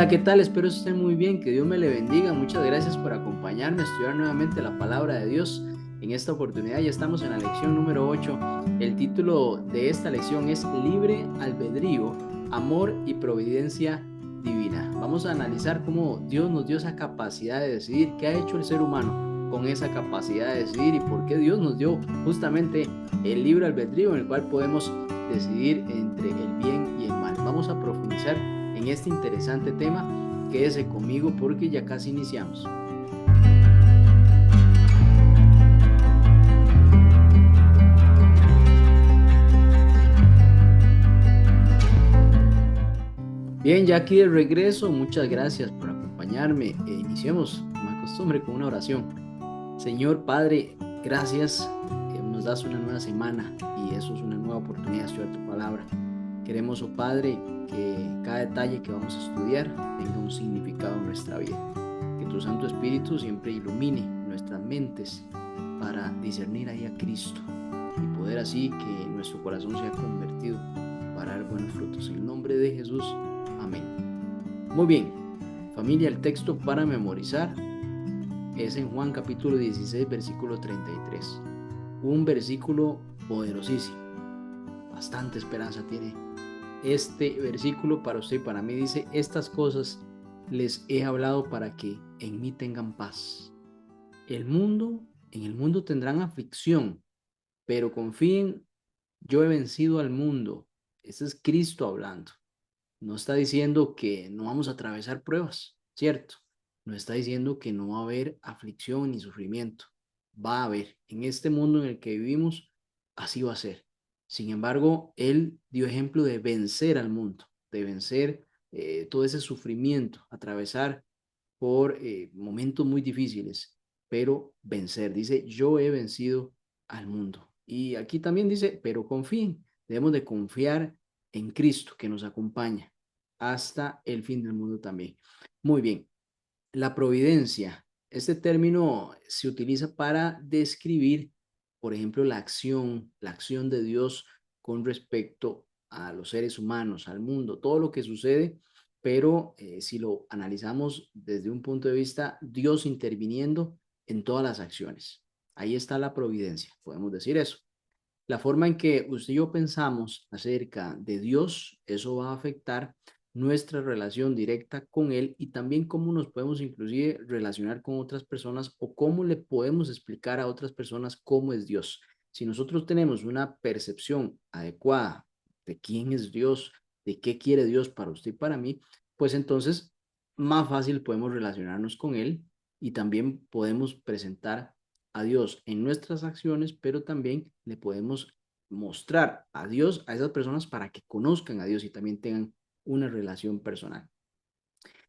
Hola, ¿qué tal? Espero estén muy bien, que Dios me le bendiga. Muchas gracias por acompañarme a estudiar nuevamente la palabra de Dios. En esta oportunidad ya estamos en la lección número 8. El título de esta lección es Libre Albedrío, Amor y Providencia Divina. Vamos a analizar cómo Dios nos dio esa capacidad de decidir, qué ha hecho el ser humano con esa capacidad de decidir y por qué Dios nos dio justamente el libre albedrío en el cual podemos decidir entre el bien y el mal. Vamos a profundizar en este interesante tema. Quédese conmigo porque ya casi iniciamos. Bien, ya aquí de regreso, muchas gracias por acompañarme. Iniciemos, como de costumbre, con una oración. Señor Padre, gracias que nos das una nueva semana y eso es una nueva oportunidad de estudiar tu palabra. Queremos, oh Padre, que cada detalle que vamos a estudiar tenga un significado en nuestra vida. Que tu Santo Espíritu siempre ilumine nuestras mentes para discernir ahí a Cristo y poder así que nuestro corazón sea convertido para dar buenos frutos. En el nombre de Jesús, amén. Muy bien, familia, el texto para memorizar es en Juan capítulo 16, versículo 33. Un versículo poderosísimo. Bastante esperanza tiene este versículo para usted y para mí. Dice: estas cosas les he hablado para que en mí tengan paz. En el mundo tendrán aflicción, pero confíen, yo he vencido al mundo. Ese es Cristo hablando. No está diciendo que no vamos a atravesar pruebas, ¿cierto? No está diciendo que no va a haber aflicción ni sufrimiento. Va a haber. En este mundo en el que vivimos, así va a ser. Sin embargo, Él dio ejemplo de vencer al mundo, de vencer todo ese sufrimiento, atravesar por momentos muy difíciles, pero vencer. Dice: yo he vencido al mundo. Y aquí también dice: pero confíen, debemos de confiar en Cristo que nos acompaña hasta el fin del mundo también. Muy bien, la providencia. Este término se utiliza para describir, por ejemplo, la acción de Dios con respecto a los seres humanos, al mundo, todo lo que sucede, pero si lo analizamos desde un punto de vista, Dios interviniendo en todas las acciones. Ahí está la providencia, podemos decir eso. La forma en que usted y yo pensamos acerca de Dios, eso va a afectar nuestra relación directa con Él y también cómo nos podemos inclusive relacionar con otras personas o cómo le podemos explicar a otras personas cómo es Dios. Si nosotros tenemos una percepción adecuada de quién es Dios, de qué quiere Dios para usted y para mí, pues entonces más fácil podemos relacionarnos con Él y también podemos presentar a Dios en nuestras acciones, pero también le podemos mostrar a Dios a esas personas para que conozcan a Dios y también tengan una relación personal.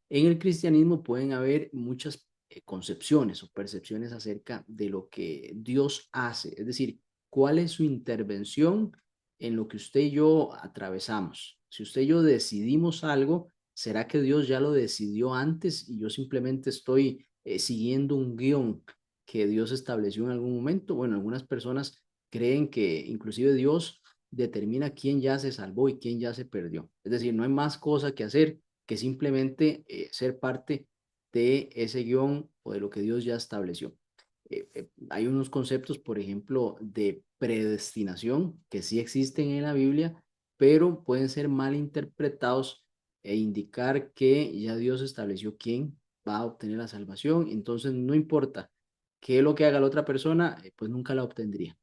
En el cristianismo pueden haber muchas concepciones o percepciones acerca de lo que Dios hace, es decir, cuál es su intervención en lo que usted y yo atravesamos. Si usted y yo decidimos algo, ¿será que Dios ya lo decidió antes y yo simplemente estoy siguiendo un guión que Dios estableció en algún momento? Bueno, algunas personas creen que inclusive Dios determina quién ya se salvó y quién ya se perdió. Es decir, no hay más cosa que hacer que simplemente ser parte de ese guión o de lo que Dios ya estableció. Hay unos conceptos, por ejemplo, de predestinación que sí existen en la Biblia, pero pueden ser mal interpretados e indicar que ya Dios estableció quién va a obtener la salvación, entonces no importa qué es lo que haga la otra persona, pues nunca la obtendría.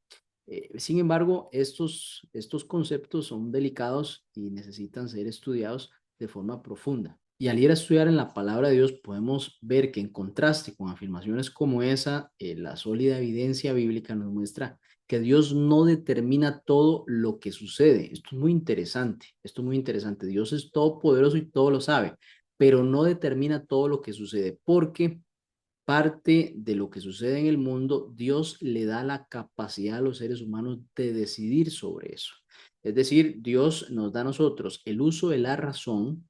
Sin embargo, estos conceptos son delicados y necesitan ser estudiados de forma profunda. Y al ir a estudiar en la palabra de Dios, podemos ver que en contraste con afirmaciones como esa, la sólida evidencia bíblica nos muestra que Dios no determina todo lo que sucede. Esto es muy interesante, esto es muy interesante. Dios es todopoderoso y todo lo sabe, pero no determina todo lo que sucede, porque parte de lo que sucede en el mundo, Dios le da la capacidad a los seres humanos de decidir sobre eso. Es decir, Dios nos da a nosotros el uso de la razón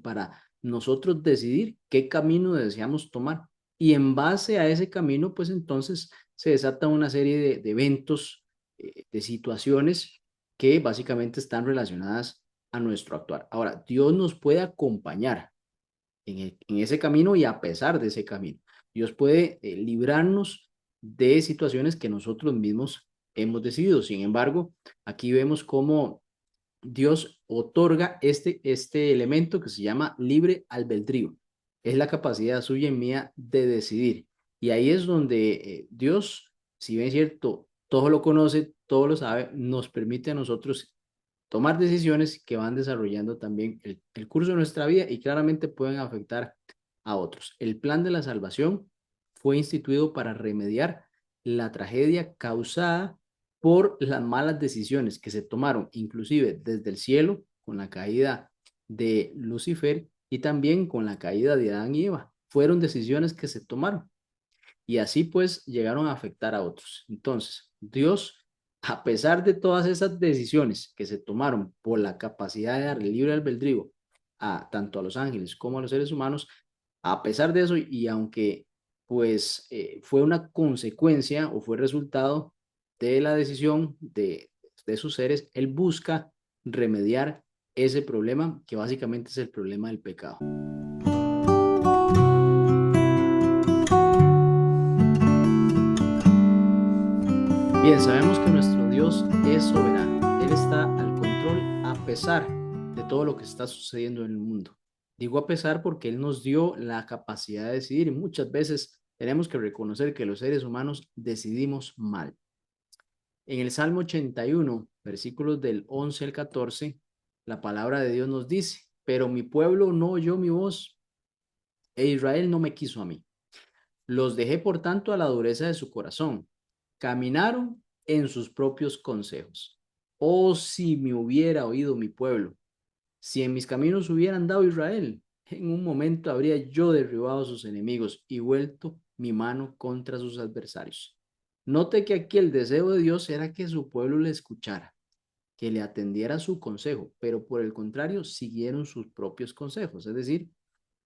para nosotros decidir qué camino deseamos tomar. Y en base a ese camino, pues entonces se desata una serie de eventos, de situaciones que básicamente están relacionadas a nuestro actuar. Ahora, Dios nos puede acompañar. en ese camino y a pesar de ese camino. Dios puede librarnos de situaciones que nosotros mismos hemos decidido. Sin embargo, aquí vemos cómo Dios otorga este elemento que se llama libre albedrío. Es la capacidad suya y mía de decidir. Y ahí es donde Dios, si bien es cierto, todo lo conoce, todo lo sabe, nos permite a nosotros tomar decisiones que van desarrollando también el curso de nuestra vida y claramente pueden afectar a otros. El plan de la salvación fue instituido para remediar la tragedia causada por las malas decisiones que se tomaron, inclusive desde el cielo, con la caída de Lucifer y también con la caída de Adán y Eva. Fueron decisiones que se tomaron y así pues llegaron a afectar a otros. Entonces, Dios, a pesar de todas esas decisiones que se tomaron por la capacidad de darle libre albedrío a tanto a los ángeles como a los seres humanos, a pesar de eso y aunque pues fue una consecuencia o fue resultado de la decisión de sus seres, él busca remediar ese problema que básicamente es el problema del pecado. Bien, sabemos que nuestro Dios es soberano. Él está al control a pesar de todo lo que está sucediendo en el mundo. Digo a pesar porque Él nos dio la capacidad de decidir y muchas veces tenemos que reconocer que los seres humanos decidimos mal. En el Salmo 81, versículos del 11 al 14, la palabra de Dios nos dice, pero mi pueblo no oyó mi voz e Israel no me quiso a mí. Los dejé por tanto a la dureza de su corazón. Caminaron en sus propios consejos. Oh, si me hubiera oído mi pueblo, si en mis caminos hubiera andado Israel, en un momento habría yo derribado a sus enemigos y vuelto mi mano contra sus adversarios. Note que aquí el deseo de Dios era que su pueblo le escuchara, que le atendiera su consejo, pero por el contrario siguieron sus propios consejos, es decir,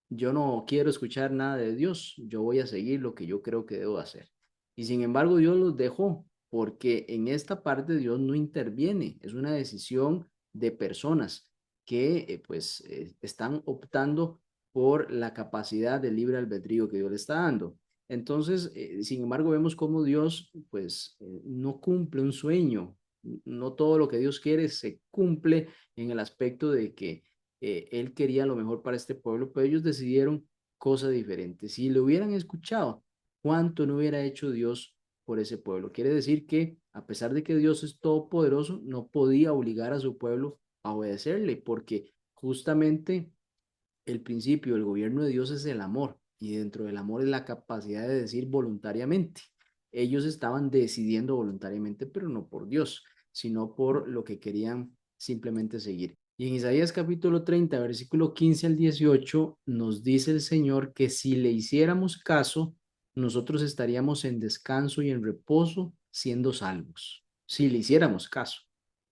yo no quiero escuchar nada de Dios, yo voy a seguir lo que yo creo que debo hacer. Y sin embargo, Dios los dejó, porque en esta parte Dios no interviene, es una decisión de personas que están optando por la capacidad de libre albedrío que Dios le está dando. Entonces, sin embargo, vemos cómo Dios no cumple un sueño, no todo lo que Dios quiere se cumple en el aspecto de que él quería lo mejor para este pueblo, pero ellos decidieron cosas diferentes. Si le hubieran escuchado, ¿cuánto no hubiera hecho Dios por ese pueblo? Quiere decir que a pesar de que Dios es todopoderoso, no podía obligar a su pueblo a obedecerle, porque justamente el principio del gobierno de Dios es el amor, y dentro del amor es la capacidad de decir voluntariamente. Ellos estaban decidiendo voluntariamente, pero no por Dios, sino por lo que querían simplemente seguir. Y en Isaías capítulo 30, versículo 15 al 18, nos dice el Señor que si le hiciéramos caso, nosotros estaríamos en descanso y en reposo, siendo salvos. Si le hiciéramos caso,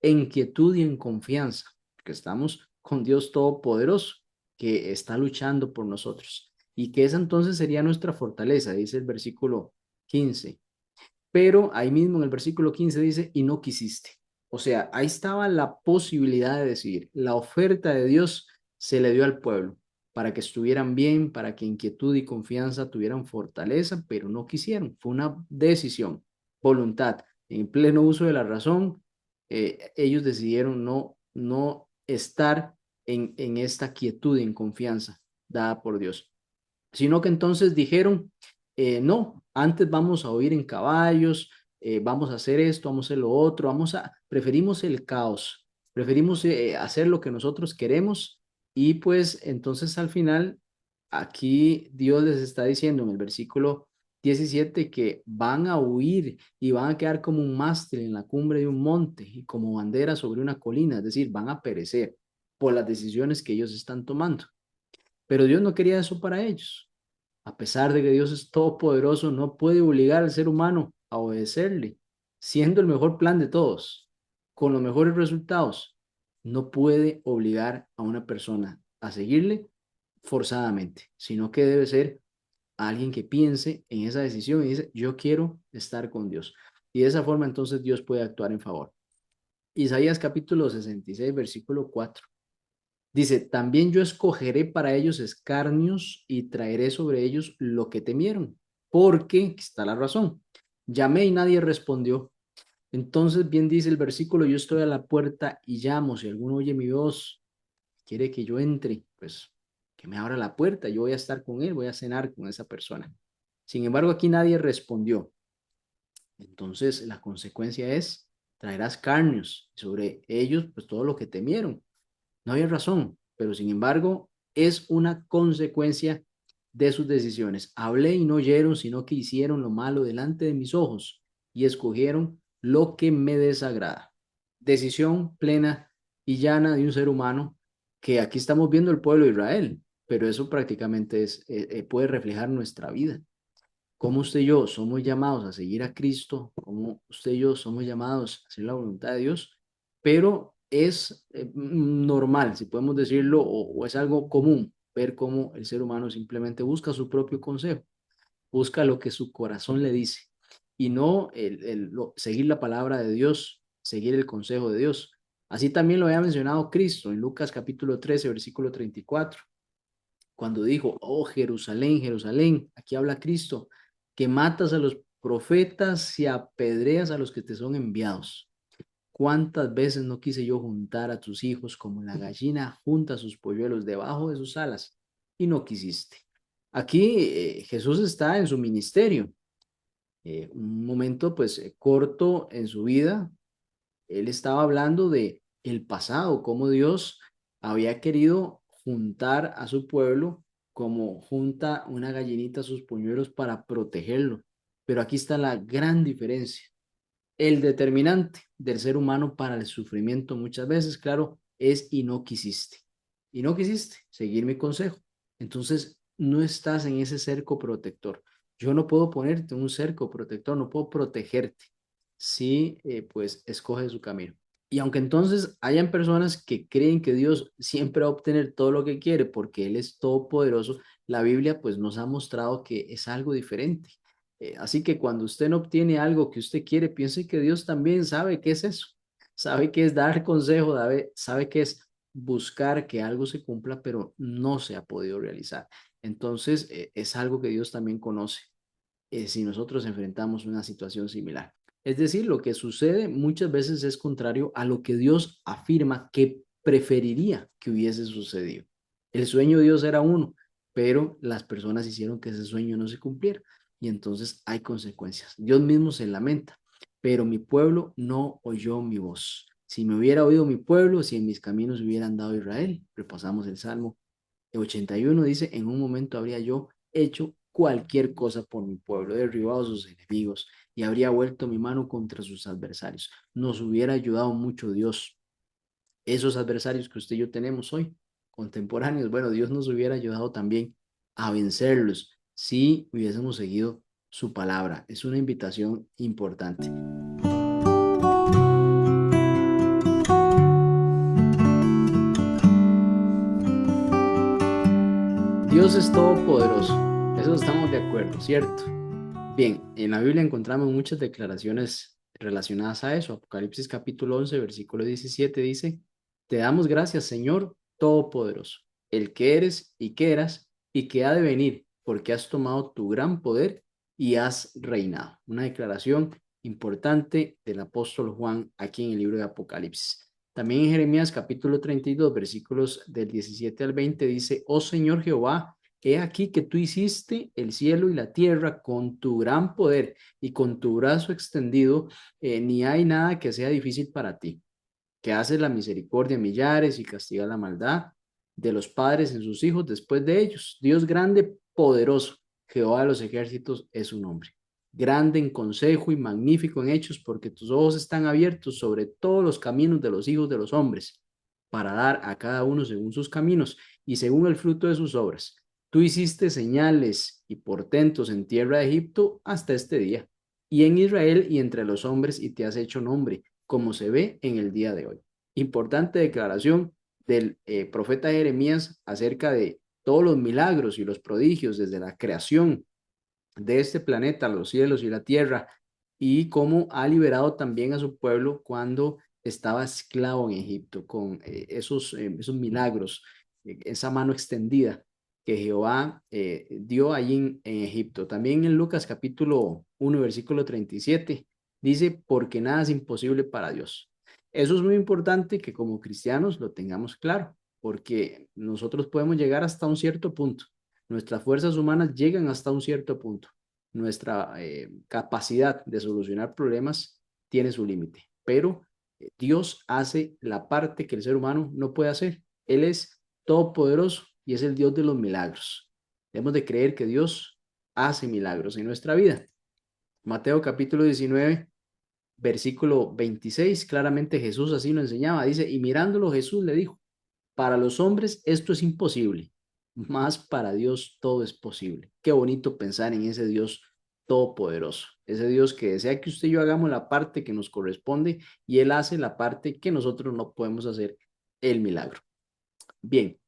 en quietud y en confianza, porque estamos con Dios Todopoderoso, que está luchando por nosotros. Y que esa entonces sería nuestra fortaleza, dice el versículo 15. Pero ahí mismo en el versículo 15 dice, y no quisiste. O sea, ahí estaba la posibilidad de decidir. La oferta de Dios se le dio al pueblo para que estuvieran bien, para que inquietud y confianza tuvieran fortaleza, pero no quisieron. Fue una decisión, voluntad, en pleno uso de la razón. Ellos decidieron no estar en esta quietud y en confianza dada por Dios, sino que entonces dijeron, no, antes vamos a oír en caballos, vamos a hacer esto, vamos a hacer lo otro, preferimos el caos, preferimos hacer lo que nosotros queremos y pues entonces al final aquí Dios les está diciendo en el versículo 17 que van a huir y van a quedar como un mástil en la cumbre de un monte y como bandera sobre una colina, es decir, van a perecer por las decisiones que ellos están tomando. Pero Dios no quería eso para ellos. A pesar de que Dios es todopoderoso, no puede obligar al ser humano a obedecerle, siendo el mejor plan de todos, con los mejores resultados. No puede obligar a una persona a seguirle forzadamente, sino que debe ser alguien que piense en esa decisión y dice, yo quiero estar con Dios. Y de esa forma entonces Dios puede actuar en favor. Isaías capítulo 66, versículo 4. Dice, también yo escogeré para ellos escarnios y traeré sobre ellos lo que temieron, porque, aquí está la razón, llamé y nadie respondió. Entonces bien dice el versículo, yo estoy a la puerta y llamo, si alguno oye mi voz, quiere que yo entre, pues que me abra la puerta, yo voy a estar con él, voy a cenar con esa persona. Sin embargo, aquí nadie respondió. Entonces la consecuencia es, traerás carnios sobre ellos, pues todo lo que temieron. No había razón, pero sin embargo es una consecuencia de sus decisiones. Hablé y no oyeron, sino que hicieron lo malo delante de mis ojos y escogieron lo que me desagrada. Decisión plena y llana de un ser humano que aquí estamos viendo el pueblo de Israel, pero eso prácticamente puede reflejar nuestra vida. Cómo usted y yo somos llamados a seguir a Cristo, cómo usted y yo somos llamados a hacer la voluntad de Dios, pero es normal, si podemos decirlo, o es algo común ver cómo el ser humano simplemente busca su propio consejo, busca lo que su corazón le dice y no seguir la palabra de Dios, seguir el consejo de Dios. Así también lo había mencionado Cristo en Lucas capítulo 13, versículo 34 cuando dijo, oh Jerusalén, Jerusalén, aquí habla Cristo, que matas a los profetas y apedreas a los que te son enviados. ¿Cuántas veces no quise yo juntar a tus hijos como la gallina junta sus polluelos debajo de sus alas? Y no quisiste. Aquí Jesús está en su ministerio, un momento pues corto en su vida. Él estaba hablando de el pasado, cómo Dios había querido juntar a su pueblo como junta una gallinita a sus polluelos para protegerlo. Pero aquí está la gran diferencia. El determinante del ser humano para el sufrimiento muchas veces, claro, es y no quisiste. Y no quisiste seguir mi consejo. Entonces, no estás en ese cerco protector. Yo no puedo ponerte un cerco protector, no puedo protegerte si pues escoges su camino. Y aunque entonces hayan personas que creen que Dios siempre va a obtener todo lo que quiere porque Él es todopoderoso, la Biblia pues nos ha mostrado que es algo diferente. Así que cuando usted no obtiene algo que usted quiere, piense que Dios también sabe qué es eso, sabe qué es dar consejo, sabe qué es buscar que algo se cumpla, pero no se ha podido realizar. Entonces, es algo que Dios también conoce si nosotros enfrentamos una situación similar. Es decir, lo que sucede muchas veces es contrario a lo que Dios afirma que preferiría que hubiese sucedido. El sueño de Dios era uno, pero las personas hicieron que ese sueño no se cumpliera y entonces hay consecuencias. Dios mismo se lamenta, pero mi pueblo no oyó mi voz. Si me hubiera oído mi pueblo, si en mis caminos hubiera andado Israel, repasamos el Salmo 81 dice, en un momento habría yo hecho cualquier cosa por mi pueblo, derribado a sus enemigos y habría vuelto mi mano contra sus adversarios. Nos hubiera ayudado mucho Dios. Esos adversarios que usted y yo tenemos hoy, contemporáneos, bueno, Dios nos hubiera ayudado también a vencerlos si hubiésemos seguido su palabra. Es una invitación importante. Dios es todopoderoso, eso estamos de acuerdo, ¿cierto? Bien, en la Biblia encontramos muchas declaraciones relacionadas a eso. Apocalipsis capítulo 11, versículo 17 dice, te damos gracias, Señor Todopoderoso, el que eres y que eras y que ha de venir, porque has tomado tu gran poder y has reinado. Una declaración importante del apóstol Juan aquí en el libro de Apocalipsis. También en Jeremías capítulo 32, versículos del 17 al 20 dice, oh Señor Jehová, he aquí que tú hiciste el cielo y la tierra con tu gran poder y con tu brazo extendido, ni hay nada que sea difícil para ti, que haces la misericordia a millares y castigas la maldad de los padres en sus hijos después de ellos. Dios grande, poderoso, Jehová de los ejércitos es su nombre. Grande en consejo y magnífico en hechos, porque tus ojos están abiertos sobre todos los caminos de los hijos de los hombres, para dar a cada uno según sus caminos y según el fruto de sus obras. Tú hiciste señales y portentos en tierra de Egipto hasta este día, y en Israel y entre los hombres, y te has hecho nombre, como se ve en el día de hoy. Importante declaración del profeta Jeremías acerca de todos los milagros y los prodigios desde la creación de este planeta, los cielos y la tierra, y cómo ha liberado también a su pueblo cuando estaba esclavo en Egipto, con esos milagros, esa mano extendida que Jehová dio allí en Egipto. También en Lucas capítulo 1, versículo 37, dice, porque nada es imposible para Dios. Eso es muy importante que como cristianos lo tengamos claro, porque nosotros podemos llegar hasta un cierto punto. Nuestras fuerzas humanas llegan hasta un cierto punto. Nuestra capacidad de solucionar problemas tiene su límite, pero Dios hace la parte que el ser humano no puede hacer. Él es todopoderoso y es el Dios de los milagros. Debemos de creer que Dios hace milagros en nuestra vida. Mateo capítulo 19, versículo 26, claramente Jesús así lo enseñaba. Dice, y mirándolo Jesús le dijo, para los hombres esto es imposible, mas para Dios todo es posible. Qué bonito pensar en ese Dios todopoderoso, ese Dios que desea que usted y yo hagamos la parte que nos corresponde y Él hace la parte que nosotros no podemos hacer, el milagro. Bien,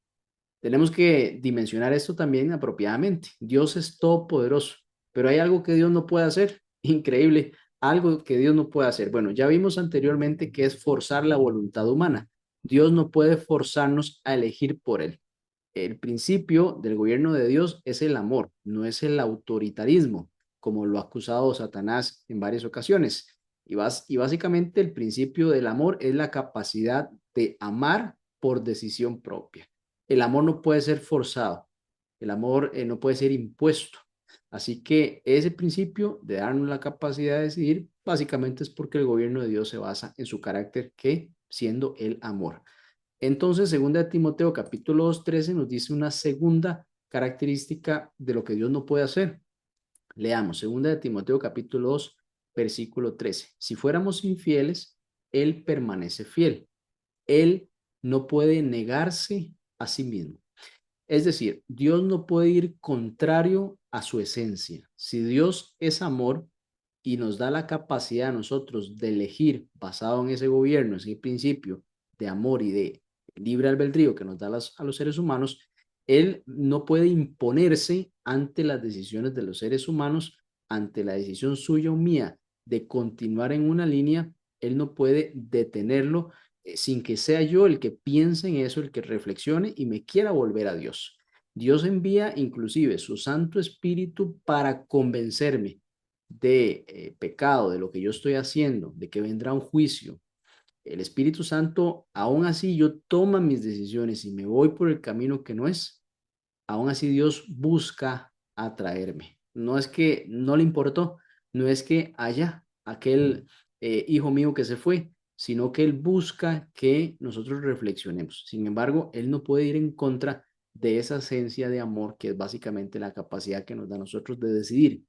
tenemos que dimensionar esto también apropiadamente. Dios es todopoderoso, pero hay algo que Dios no puede hacer. Increíble, algo que Dios no puede hacer. Bueno, ya vimos anteriormente que es forzar la voluntad humana. Dios no puede forzarnos a elegir por Él. El principio del gobierno de Dios es el amor, no es el autoritarismo, como lo ha acusado Satanás en varias ocasiones. Y básicamente el principio del amor es la capacidad de amar por decisión propia. El amor no puede ser forzado, el amor no puede ser impuesto. Así que ese principio de darnos la capacidad de decidir, básicamente es porque el gobierno de Dios se basa en su carácter que siendo el amor. Entonces, segunda de Timoteo capítulo 2, 13 nos dice una segunda característica de lo que Dios no puede hacer. Leamos, segunda de Timoteo capítulo 2, versículo 13. Si fuéramos infieles, Él permanece fiel. Él no puede negarse a sí mismo. Es decir, Dios no puede ir contrario a su esencia. Si Dios es amor y nos da la capacidad a nosotros de elegir basado en ese gobierno, ese principio de amor y de libre albedrío que nos da a los seres humanos, Él no puede imponerse ante las decisiones de los seres humanos, ante la decisión suya o mía de continuar en una línea, Él no puede detenerlo sin que sea yo el que piense en eso, el que reflexione y me quiera volver a Dios. Dios envía inclusive su Santo Espíritu para convencerme de pecado, de lo que yo estoy haciendo, de que vendrá un juicio. El Espíritu Santo, aún así yo toma mis decisiones y me voy por el camino que no es, aún así Dios busca atraerme. No es que no le importó, no es que haya aquel hijo mío que se fue, sino que Él busca que nosotros reflexionemos. Sin embargo, Él no puede ir en contra de esa esencia de amor que es básicamente la capacidad que nos da a nosotros de decidir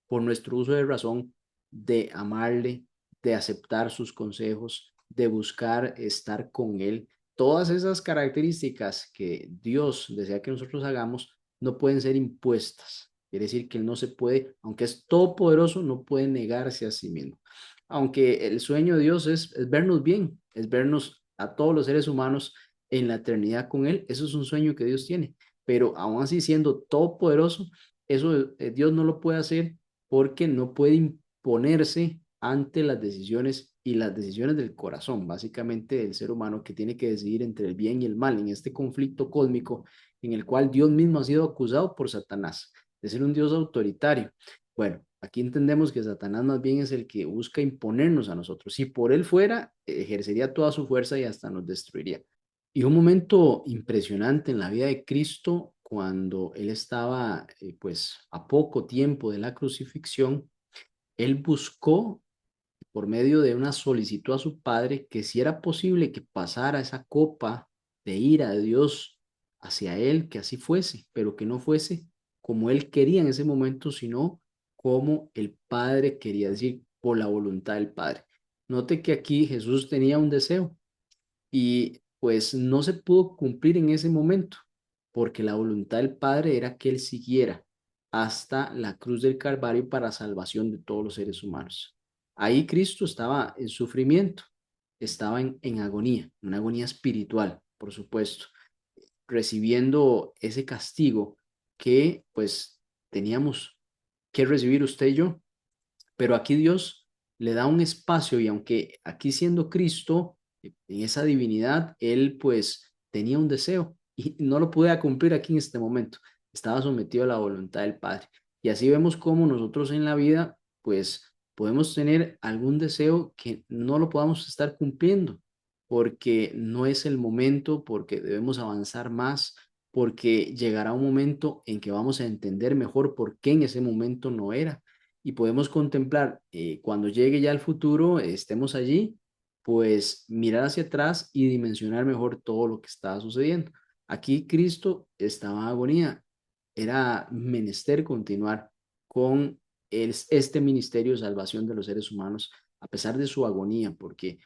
por nuestro uso de razón, de amarle, de aceptar sus consejos, de buscar estar con Él. Todas esas características que Dios desea que nosotros hagamos no pueden ser impuestas. Quiere decir que Él no se puede, aunque es todopoderoso, no puede negarse a sí mismo. Aunque el sueño de Dios es vernos bien, es vernos a todos los seres humanos en la eternidad con Él. Eso es un sueño que Dios tiene. Pero aún así, siendo todopoderoso, eso Dios no lo puede hacer porque no puede imponerse ante las decisiones y las decisiones del corazón, básicamente del ser humano que tiene que decidir entre el bien y el mal en este conflicto cósmico en el cual Dios mismo ha sido acusado por Satanás de ser un Dios autoritario. Bueno, aquí entendemos que Satanás más bien es el que busca imponernos a nosotros. Si por él fuera, ejercería toda su fuerza y hasta nos destruiría. Y un momento impresionante en la vida de Cristo cuando él estaba pues a poco tiempo de la crucifixión, él buscó por medio de una solicitud a su padre que si era posible que pasara esa copa de ira de Dios hacia él, que así fuese, pero que no fuese como él quería en ese momento, sino como el padre quería, decir, por la voluntad del padre. Note que aquí Jesús tenía un deseo y pues no se pudo cumplir en ese momento, porque la voluntad del Padre era que Él siguiera hasta la cruz del Calvario para salvación de todos los seres humanos. Ahí Cristo estaba en sufrimiento, estaba en agonía, una agonía espiritual, por supuesto, recibiendo ese castigo que pues teníamos que recibir usted y yo. Pero aquí Dios le da un espacio y aunque aquí siendo Cristo, en esa divinidad, él pues tenía un deseo y no lo podía cumplir aquí en este momento. Estaba sometido a la voluntad del Padre. Y así vemos cómo nosotros en la vida pues podemos tener algún deseo que no lo podamos estar cumpliendo porque no es el momento, porque debemos avanzar más, porque llegará un momento en que vamos a entender mejor por qué en ese momento no era. Y podemos contemplar cuando llegue ya el futuro, estemos allí, pues mirar hacia atrás y dimensionar mejor todo lo que estaba sucediendo. Aquí Cristo estaba en agonía, era menester continuar con este ministerio de salvación de los seres humanos a pesar de su agonía, porque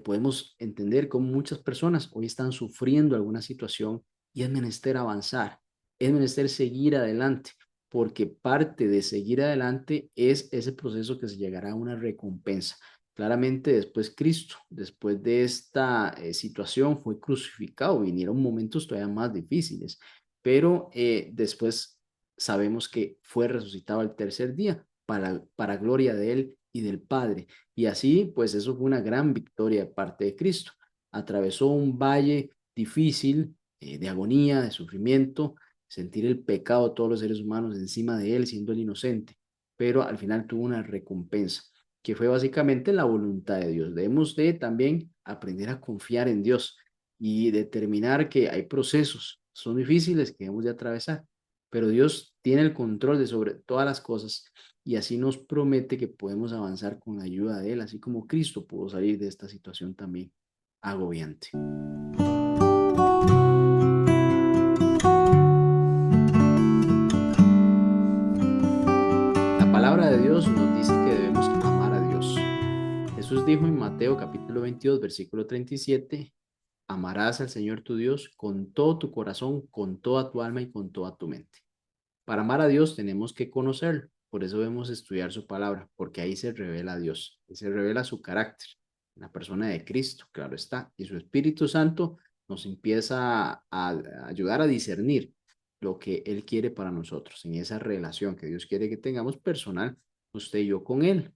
podemos entender cómo muchas personas hoy están sufriendo alguna situación y es menester avanzar, es menester seguir adelante, porque parte de seguir adelante es ese proceso que se llegará a una recompensa. Claramente después Cristo, después de esta situación, fue crucificado, vinieron momentos todavía más difíciles, pero después sabemos que fue resucitado al tercer día para gloria de Él y del Padre. Y así, pues eso fue una gran victoria de parte de Cristo. Atravesó un valle difícil, de agonía, de sufrimiento, sentir el pecado de todos los seres humanos encima de Él, siendo el inocente, pero al final tuvo una recompensa, que fue básicamente la voluntad de Dios. Debemos de también aprender a confiar en Dios y determinar que hay procesos, son difíciles que debemos de atravesar, pero Dios tiene el control de sobre todas las cosas y así nos promete que podemos avanzar con la ayuda de Él, así como Cristo pudo salir de esta situación también agobiante. La palabra de Dios nos dice que debemos amar a Dios. Jesús dijo en Mateo capítulo 22, versículo 37, amarás al Señor tu Dios con todo tu corazón, con toda tu alma y con toda tu mente. Para amar a Dios tenemos que conocerlo, por eso debemos estudiar su palabra, porque ahí se revela Dios, y se revela su carácter, la persona de Cristo, claro está, y su Espíritu Santo nos empieza a ayudar a discernir lo que Él quiere para nosotros, en esa relación que Dios quiere que tengamos personal, usted y yo con Él.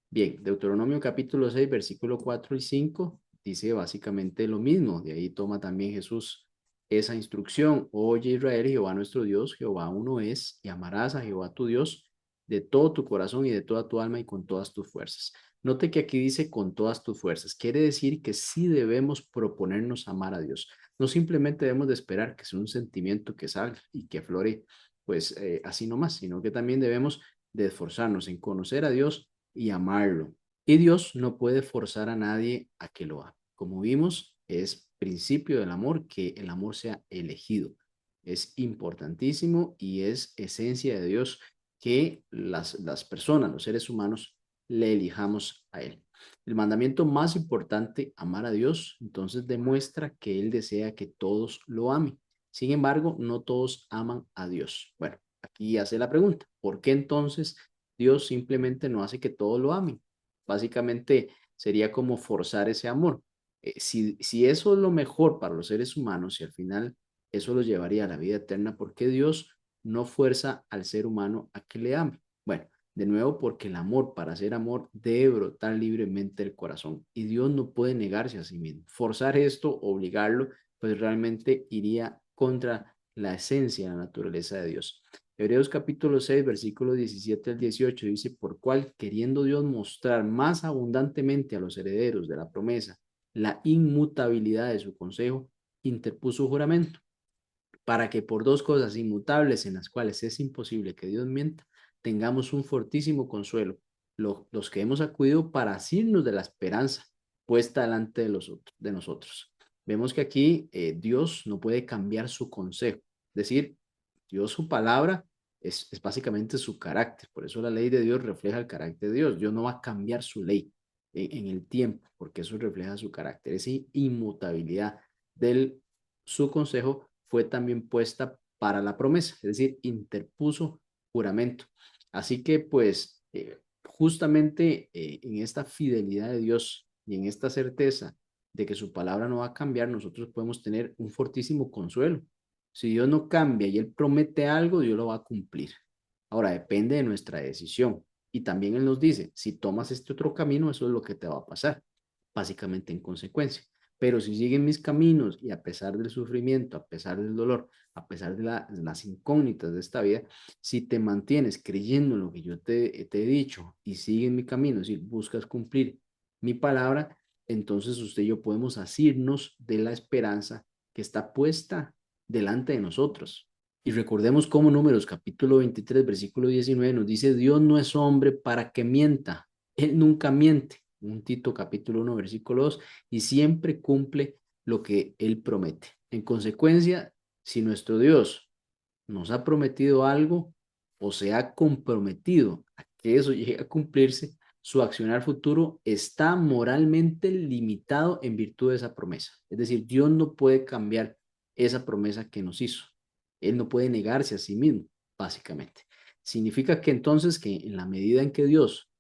Bien, Deuteronomio capítulo 6, versículo 4 y 5 dice básicamente lo mismo. De ahí toma también Jesús esa instrucción. Oye Israel, Jehová nuestro Dios, Jehová uno es, y amarás a Jehová tu Dios de todo tu corazón y de toda tu alma y con todas tus fuerzas. Note que aquí dice con todas tus fuerzas. Quiere decir que sí debemos proponernos amar a Dios. No simplemente debemos de esperar que sea un sentimiento que salga y que aflore, pues así nomás, sino que también debemos de esforzarnos en conocer a Dios y amarlo. Y Dios no puede forzar a nadie a que lo haga. Como vimos, es principio del amor que el amor sea elegido. Es importantísimo y es esencia de Dios que las personas, los seres humanos, le elijamos a Él. El mandamiento más importante, amar a Dios, entonces demuestra que Él desea que todos lo amen. Sin embargo, no todos aman a Dios. Bueno, aquí hace la pregunta, ¿por qué entonces Dios simplemente no hace que todos lo amen? Básicamente sería como forzar ese amor. Si eso es lo mejor para los seres humanos y al final eso los llevaría a la vida eterna, ¿por qué Dios no fuerza al ser humano a que le ame? Bueno, de nuevo, porque el amor, para ser amor, debe brotar libremente del corazón y Dios no puede negarse a sí mismo. Forzar esto, obligarlo, pues realmente iría contra la esencia, la naturaleza de Dios. Hebreos capítulo 6, versículos 17 al 18 dice, por cual, queriendo Dios mostrar más abundantemente a los herederos de la promesa la inmutabilidad de su consejo, interpuso juramento, para que por dos cosas inmutables en las cuales es imposible que Dios mienta, tengamos un fortísimo consuelo, los que hemos acudido para asirnos de la esperanza puesta delante de nosotros. Vemos que aquí Dios no puede cambiar su consejo, es decir, Dios su palabra es básicamente su carácter, por eso la ley de Dios refleja el carácter de Dios, Dios no va a cambiar su ley en el tiempo, porque eso refleja su carácter, esa inmutabilidad del su consejo fue también puesta para la promesa, es decir, interpuso juramento. Así que pues justamente en esta fidelidad de Dios y en esta certeza de que su palabra no va a cambiar, nosotros podemos tener un fortísimo consuelo. Si Dios no cambia y Él promete algo, Dios lo va a cumplir. Ahora, depende de nuestra decisión. Y también Él nos dice, si tomas este otro camino, eso es lo que te va a pasar, básicamente en consecuencia. Pero si siguen mis caminos y a pesar del sufrimiento, a pesar del dolor, a pesar de las incógnitas de esta vida, si te mantienes creyendo en lo que yo te he dicho y sigues mi camino, si buscas cumplir mi palabra, entonces usted y yo podemos asirnos de la esperanza que está puesta delante de nosotros. Y recordemos cómo Números capítulo 23, versículo 19 nos dice, Dios no es hombre para que mienta, Él nunca miente. Un Tito capítulo 1, versículo 2, y siempre cumple lo que Él promete. En consecuencia, si nuestro Dios nos ha prometido algo o se ha comprometido a que eso llegue a cumplirse, su accionar futuro está moralmente limitado en virtud de esa promesa. Es decir, Dios no puede cambiar esa promesa que nos hizo. Él no puede negarse a sí mismo, básicamente. Significa que entonces que en la medida en que Dios,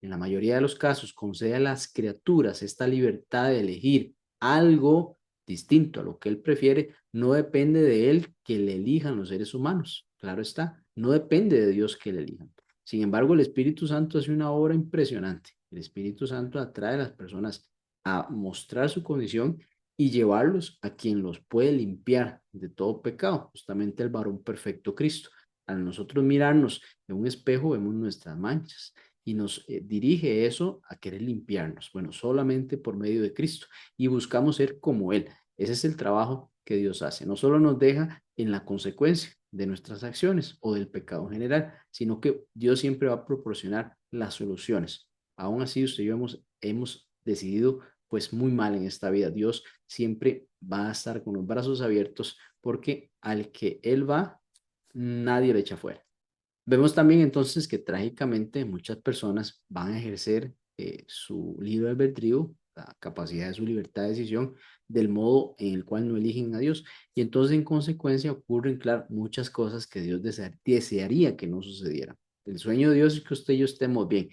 en la mayoría de los casos, concede a las criaturas esta libertad de elegir algo distinto a lo que Él prefiere, no depende de Él que le elijan los seres humanos. Claro está, no depende de Dios que le elijan. Sin embargo, el Espíritu Santo hace una obra impresionante. El Espíritu Santo atrae a las personas a mostrar su condición y llevarlos a quien los puede limpiar de todo pecado, justamente el varón perfecto Cristo. Al nosotros mirarnos en un espejo vemos nuestras manchas y nos dirige eso a querer limpiarnos. Bueno, solamente por medio de Cristo y buscamos ser como Él. Ese es el trabajo que Dios hace. No solo nos deja en la consecuencia de nuestras acciones o del pecado en general, sino que Dios siempre va a proporcionar las soluciones. Aún así, usted y yo hemos decidido pues muy mal en esta vida. Dios siempre va a estar con los brazos abiertos porque al que Él va, nadie le echa fuera. Vemos también entonces que trágicamente muchas personas van a ejercer su libre albedrío, la capacidad de su libertad de decisión, del modo en el cual no eligen a Dios. Y entonces en consecuencia ocurren, claro, muchas cosas que Dios desearía que no sucedieran. El sueño de Dios es que usted y yo estemos bien,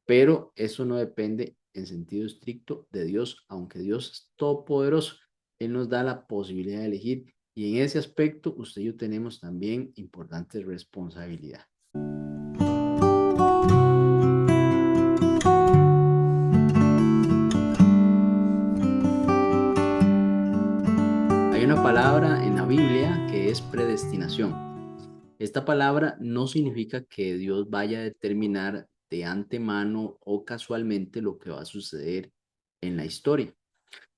pero eso no depende en sentido estricto de Dios, aunque Dios es todopoderoso. Él nos da la posibilidad de elegir y en ese aspecto usted y yo tenemos también importante responsabilidad. Hay una palabra en la Biblia que es predestinación. Esta palabra no significa que Dios vaya a determinar de antemano o casualmente lo que va a suceder en la historia.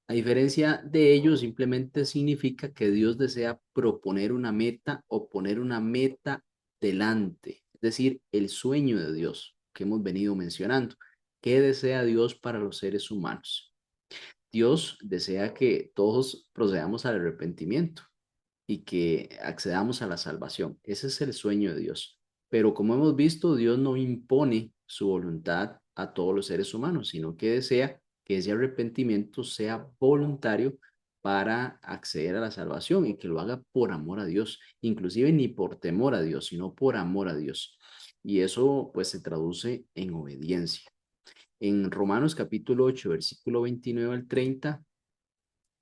A diferencia de ello, simplemente significa que Dios desea proponer una meta o poner una meta delante, es decir, el sueño de Dios que hemos venido mencionando. ¿Qué desea Dios para los seres humanos? Dios desea que todos procedamos al arrepentimiento y que accedamos a la salvación. Ese es el sueño de Dios. Pero como hemos visto, Dios no impone su voluntad a todos los seres humanos, sino que desea que ese arrepentimiento sea voluntario para acceder a la salvación y que lo haga por amor a Dios, inclusive ni por temor a Dios, sino por amor a Dios. Y eso pues se traduce en obediencia. En Romanos capítulo 8, versículo 29 al 30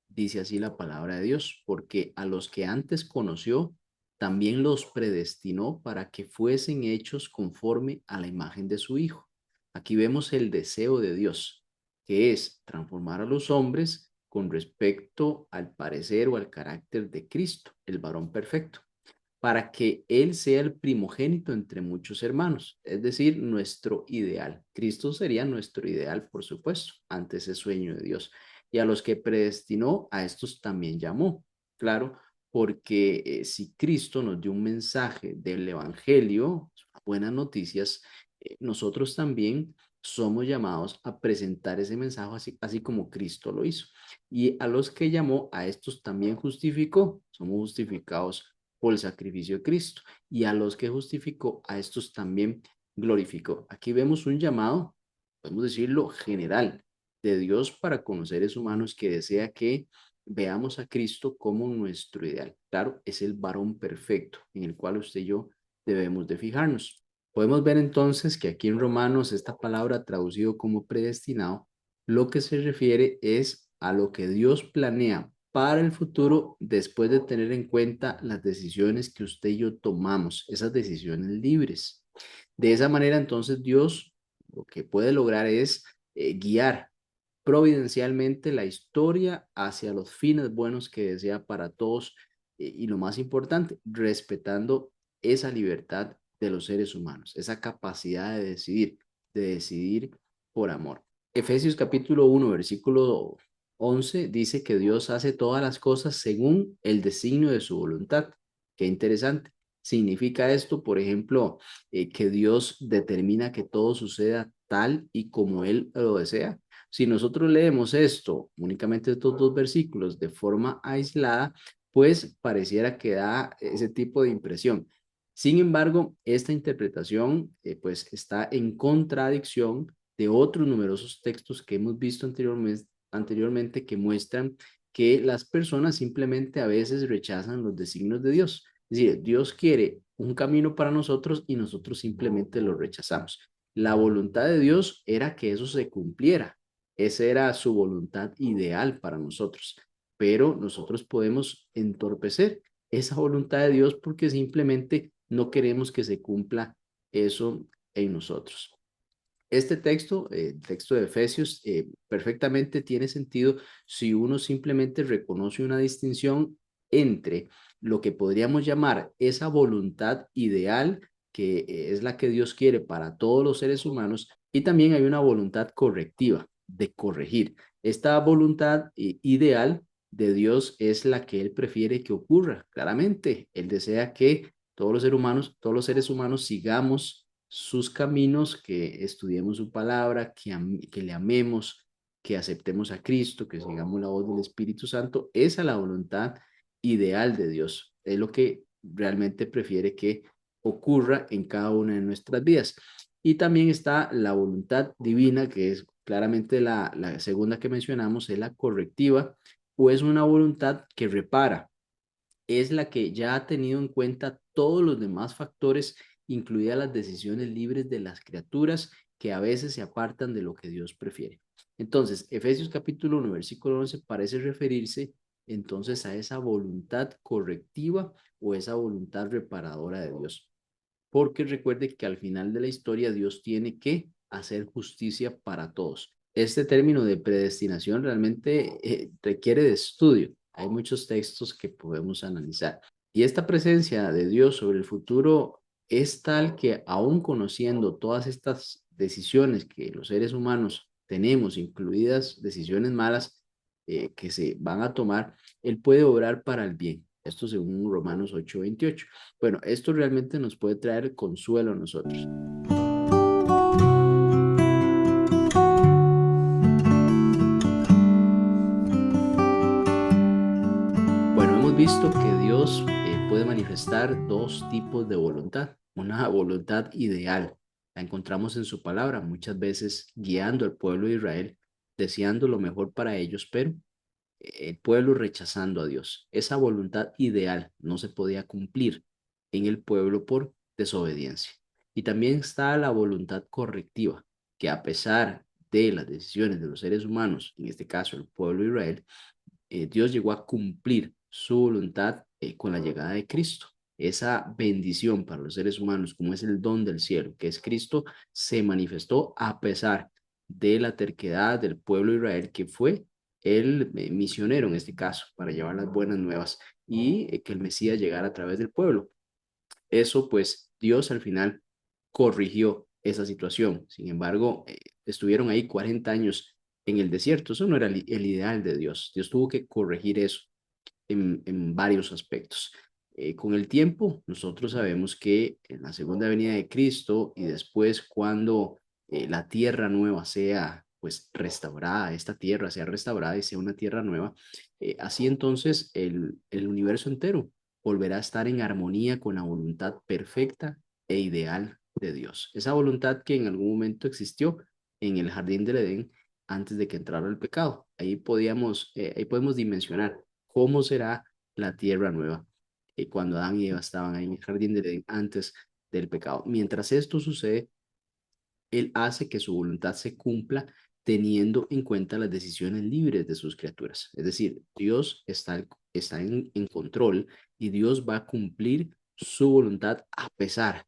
dice así la palabra de Dios, porque a los que antes conoció, también los predestinó para que fuesen hechos conforme a la imagen de su Hijo. Aquí vemos el deseo de Dios, que es transformar a los hombres con respecto al parecer o al carácter de Cristo, el varón perfecto, para que Él sea el primogénito entre muchos hermanos, es decir, nuestro ideal. Cristo sería nuestro ideal, por supuesto, ante ese sueño de Dios. Y a los que predestinó, a estos también llamó. Claro, porque si Cristo nos dio un mensaje del Evangelio, buenas noticias, nosotros también somos llamados a presentar ese mensaje así como Cristo lo hizo. Y a los que llamó, a estos también justificó. Somos justificados por el sacrificio de Cristo. Y a los que justificó, a estos también glorificó. Aquí vemos un llamado, podemos decirlo, general de Dios para con los seres humanos que desea que veamos a Cristo como nuestro ideal. Claro, es el varón perfecto en el cual usted y yo debemos de fijarnos. Podemos ver entonces que aquí en Romanos esta palabra traducido como predestinado, lo que se refiere es a lo que Dios planea para el futuro después de tener en cuenta las decisiones que usted y yo tomamos, esas decisiones libres. De esa manera, entonces, Dios lo que puede lograr es guiar providencialmente la historia hacia los fines buenos que desea para todos y lo más importante, respetando esa libertad de los seres humanos, esa capacidad de decidir por amor. Efesios capítulo 1, versículo 11 dice que Dios hace todas las cosas según el designio de su voluntad. Qué interesante. Significa esto, por ejemplo, que Dios determina que todo suceda tal y como Él lo desea. Si nosotros leemos esto, únicamente estos dos versículos, de forma aislada, pues pareciera que da ese tipo de impresión. Sin embargo, esta interpretación pues está en contradicción de otros numerosos textos que hemos visto anteriormente que muestran que las personas simplemente a veces rechazan los designios de Dios. Es decir, Dios quiere un camino para nosotros y nosotros simplemente lo rechazamos. La voluntad de Dios era que eso se cumpliera. Esa era su voluntad ideal para nosotros. Pero nosotros podemos entorpecer esa voluntad de Dios porque simplemente no queremos que se cumpla eso en nosotros. Este texto, el texto de Efesios, perfectamente tiene sentido si uno simplemente reconoce una distinción entre lo que podríamos llamar esa voluntad ideal, que es la que Dios quiere para todos los seres humanos, y también hay una voluntad correctiva, de corregir. Esta voluntad ideal de Dios es la que Él prefiere que ocurra. Claramente, Él desea que todos los seres humanos sigamos sus caminos, que estudiemos su palabra, que le amemos, que aceptemos a Cristo, que sigamos la voz del Espíritu Santo. Esa es la voluntad ideal de Dios. Es lo que realmente prefiere que ocurra en cada una de nuestras vidas. Y también está la voluntad divina, que es claramente la segunda que mencionamos, es la correctiva, o es una voluntad que repara, es la que ya ha tenido en cuenta todos los demás factores, incluidas las decisiones libres de las criaturas que a veces se apartan de lo que Dios prefiere. Entonces, Efesios capítulo 1, versículo 11 parece referirse entonces a esa voluntad correctiva o esa voluntad reparadora de Dios. Porque recuerde que al final de la historia Dios tiene que hacer justicia para todos. Este término de predestinación realmente requiere de estudio. Hay muchos textos que podemos analizar. Y esta presencia de Dios sobre el futuro es tal que aún conociendo todas estas decisiones que los seres humanos tenemos, incluidas decisiones malas que se van a tomar, Él puede obrar para el bien. Esto según Romanos 8:28. Bueno, esto realmente nos puede traer consuelo a nosotros. Bueno, hemos visto que Dios puede manifestar dos tipos de voluntad. Una voluntad ideal, la encontramos en su palabra, muchas veces guiando al pueblo de Israel, deseando lo mejor para ellos, pero el pueblo rechazando a Dios. Esa voluntad ideal no se podía cumplir en el pueblo por desobediencia. Y también está la voluntad correctiva, que a pesar de las decisiones de los seres humanos, en este caso el pueblo de Israel, Dios llegó a cumplir su voluntad con la llegada de Cristo. Esa bendición para los seres humanos, como es el don del cielo, que es Cristo, se manifestó a pesar de la terquedad del pueblo de Israel, que fue el misionero en este caso, para llevar las buenas nuevas y que el Mesías llegara a través del pueblo. Eso pues Dios al final corrigió esa situación. Sin embargo, estuvieron ahí 40 años en el desierto. Eso no era el ideal de Dios. Dios tuvo que corregir eso en varios aspectos. Con el tiempo, nosotros sabemos que en la segunda venida de Cristo y después cuando la tierra nueva sea pues restaurada, esta tierra sea restaurada y sea una tierra nueva, así entonces el universo entero volverá a estar en armonía con la voluntad perfecta e ideal de Dios. Esa voluntad que en algún momento existió en el jardín del Edén antes de que entrara el pecado. Ahí podemos dimensionar cómo será la tierra nueva cuando Adán y Eva estaban ahí en el jardín del Edén antes del pecado. Mientras esto sucede, Él hace que su voluntad se cumpla teniendo en cuenta las decisiones libres de sus criaturas. Es decir, Dios está en control y Dios va a cumplir su voluntad a pesar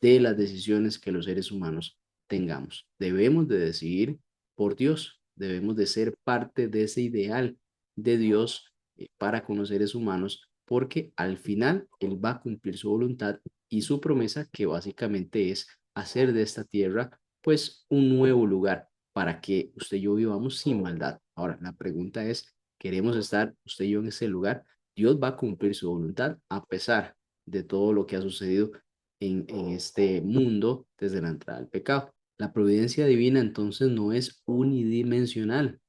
de las decisiones que los seres humanos tengamos. Debemos de decidir por Dios, debemos de ser parte de ese ideal de Dios para con los seres humanos, porque al final Él va a cumplir su voluntad y su promesa, que básicamente es hacer de esta tierra pues un nuevo lugar para que usted y yo vivamos sin maldad. Ahora, la pregunta es, ¿queremos estar usted y yo en ese lugar? Dios va a cumplir su voluntad a pesar de todo lo que ha sucedido en este mundo desde la entrada del pecado. La providencia divina entonces no es unidimensional,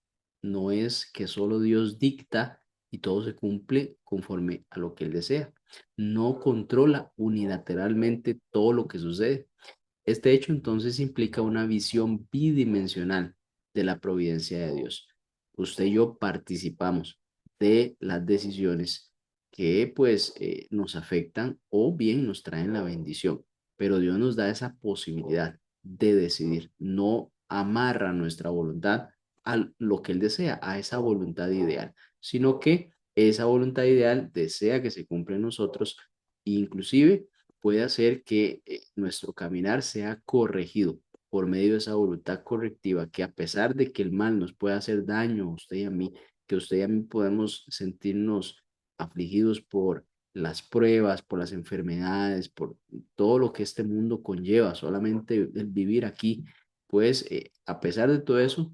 no es que solo Dios dicta y todo se cumple conforme a lo que Él desea. No controla unilateralmente todo lo que sucede. Este hecho entonces implica una visión bidimensional de la providencia de Dios. Usted y yo participamos de las decisiones que pues nos afectan o bien nos traen la bendición, pero Dios nos da esa posibilidad de decidir, no amarra nuestra voluntad a lo que Él desea, a esa voluntad ideal, sino que esa voluntad ideal desea que se cumpla en nosotros, inclusive puede hacer que nuestro caminar sea corregido por medio de esa voluntad correctiva, que a pesar de que el mal nos pueda hacer daño a usted y a mí, que usted y a mí podemos sentirnos afligidos por las pruebas, por las enfermedades, por todo lo que este mundo conlleva, solamente el vivir aquí, pues a pesar de todo eso,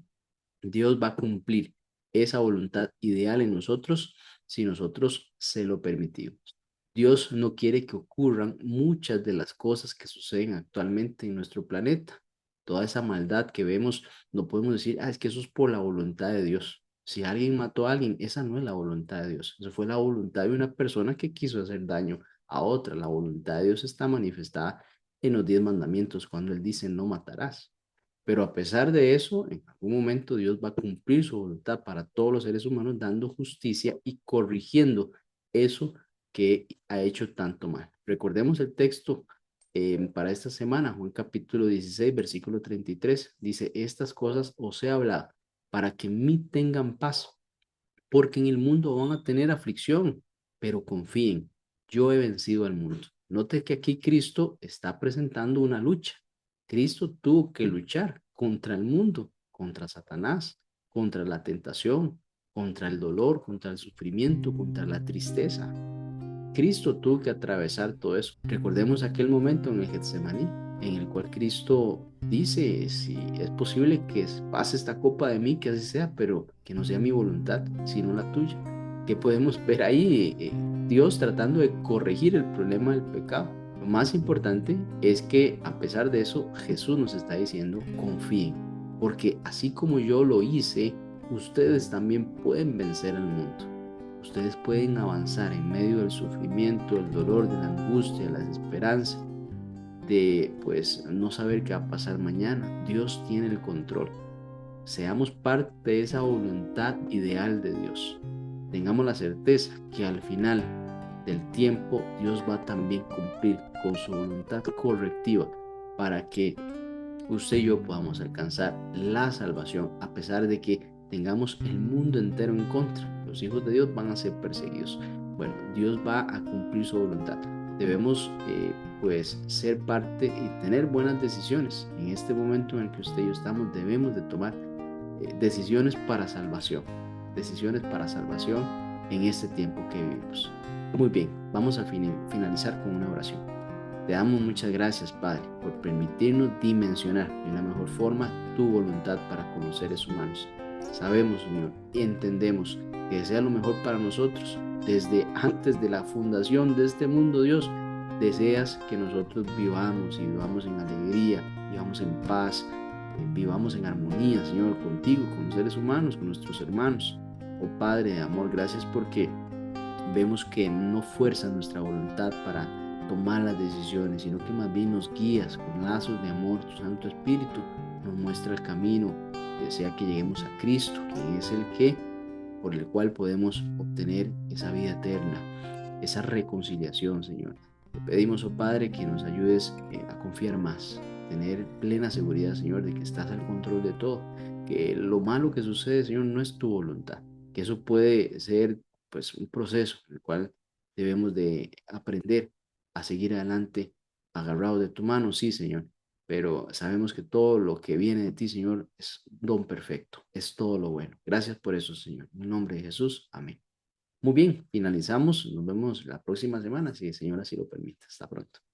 Dios va a cumplir esa voluntad ideal en nosotros si nosotros se lo permitimos. Dios no quiere que ocurran muchas de las cosas que suceden actualmente en nuestro planeta. Toda esa maldad que vemos, no podemos decir, es que eso es por la voluntad de Dios. Si alguien mató a alguien, esa no es la voluntad de Dios. Eso fue la voluntad de una persona que quiso hacer daño a otra. La voluntad de Dios está manifestada en los 10 mandamientos, cuando Él dice, no matarás. Pero a pesar de eso, en algún momento Dios va a cumplir su voluntad para todos los seres humanos, dando justicia y corrigiendo eso que ha hecho tanto mal. Recordemos el texto para esta semana, Juan capítulo 16, versículo 33. Dice, estas cosas os he hablado para que en mí tengan paz, porque en el mundo van a tener aflicción, pero confíen, yo he vencido al mundo. Note que aquí Cristo está presentando una lucha. Cristo tuvo que luchar contra el mundo, contra Satanás, contra la tentación, contra el dolor, contra el sufrimiento, contra la tristeza. Cristo tuvo que atravesar todo eso. Recordemos aquel momento en el Getsemaní, en el cual Cristo dice, si es posible que pase esta copa de mí, que así sea, pero que no sea mi voluntad, sino la tuya. ¿Qué podemos ver ahí? Dios tratando de corregir el problema del pecado. Lo más importante es que a pesar de eso, Jesús nos está diciendo, confíen, porque así como yo lo hice, ustedes también pueden vencer al mundo. Ustedes pueden avanzar en medio del sufrimiento, del dolor, de la angustia, de la desesperanza, de pues no saber qué va a pasar mañana. Dios tiene el control. Seamos parte de esa voluntad ideal de Dios. Tengamos la certeza que al final del tiempo Dios va a también cumplir con su voluntad correctiva para que usted y yo podamos alcanzar la salvación a pesar de que tengamos el mundo entero en contra. Los hijos de Dios van a ser perseguidos. Bueno, Dios va a cumplir su voluntad. Debemos pues ser parte y tener buenas decisiones. En este momento en el que usted y yo estamos, debemos de tomar decisiones para salvación. Decisiones para salvación en este tiempo que vivimos. Muy bien, vamos a finalizar con una oración. Te damos muchas gracias, Padre, por permitirnos dimensionar de la mejor forma tu voluntad para con los seres humanos. Sabemos, Señor, y entendemos que desea lo mejor para nosotros. Desde antes de la fundación de este mundo, Dios, deseas que nosotros vivamos y vivamos en alegría, vivamos en paz, vivamos en armonía, Señor, contigo, con los seres humanos, con nuestros hermanos. Oh Padre de amor, gracias porque vemos que no fuerzas nuestra voluntad para tomar las decisiones, sino que más bien nos guías con lazos de amor. Tu Santo Espíritu nos muestra el camino, desea que lleguemos a Cristo, quien es el que, por el cual podemos obtener esa vida eterna, esa reconciliación, Señor. Te pedimos, oh Padre, que nos ayudes a confiar más, tener plena seguridad, Señor, de que estás al control de todo, que lo malo que sucede, Señor, no es tu voluntad, que eso puede ser pues un proceso en el cual debemos de aprender a seguir adelante agarrados de tu mano, sí, Señor, pero sabemos que todo lo que viene de ti, Señor, es un don perfecto, es todo lo bueno. Gracias por eso, Señor. En el nombre de Jesús, amén. Muy bien, finalizamos. Nos vemos la próxima semana, si el Señor así lo permite. Hasta pronto.